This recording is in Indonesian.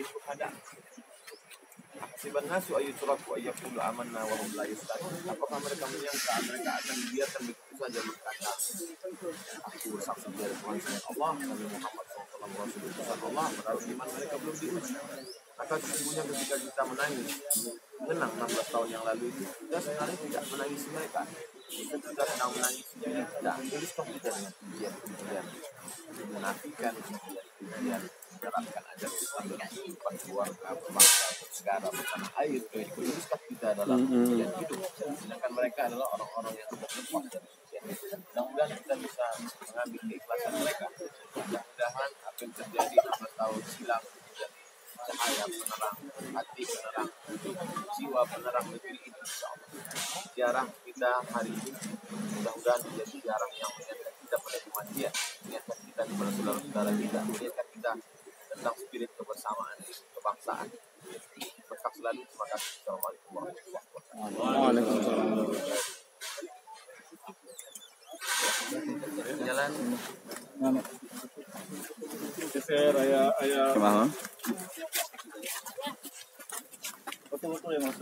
syuhada. Hasiban nasu ayyutraku ayyaqulu amanna wa hum la yuftanun. Apakah mereka menyangka mereka akan dibiarkan begitu saja berkata, aku bersaksi dari Tuhan selain Allah, Nabi Muhammad SAW Allah, padahal iman mereka belum diuji. Maka sesungguhnya ketika kita mengenang 16 tahun yang lalu itu, kita sebenarnya tidak menangisi mereka. Kita sedang menangisi diri kita. Tuliskan kita dengan pujian, menafikan pujian, menerapkan ajar Islam dalam kehidupan keluarga, bangsa, negara, bersama air. Tuliskan kita dalam pujian hidup. Sedangkan mereka adalah orang-orang yang tidak lepas dari pujian. Mudah-mudahan kita bisa mengambil keikhlasan mereka. Mudah-mudahan apa yang terjadi 16 tahun silam menjadi cahaya penerang hati, penerang jiwa, penerang negeri ini, insyaallah. Ziarah kita hari ini mudah-mudahan menjadi ziarah yang mengingatkan kita pada kematian, mengingatkan kita kepada saudara-saudara kita, mengingatkan kita tentang spirit kebersamaan, kebangsaan. Berkah selalu. Terima kasih. Assalamualaikum warahmatullahi wabarakatuh. Waalaikumsalam. Jalan. Ayah. Gimana? Betul-betul ya Mas.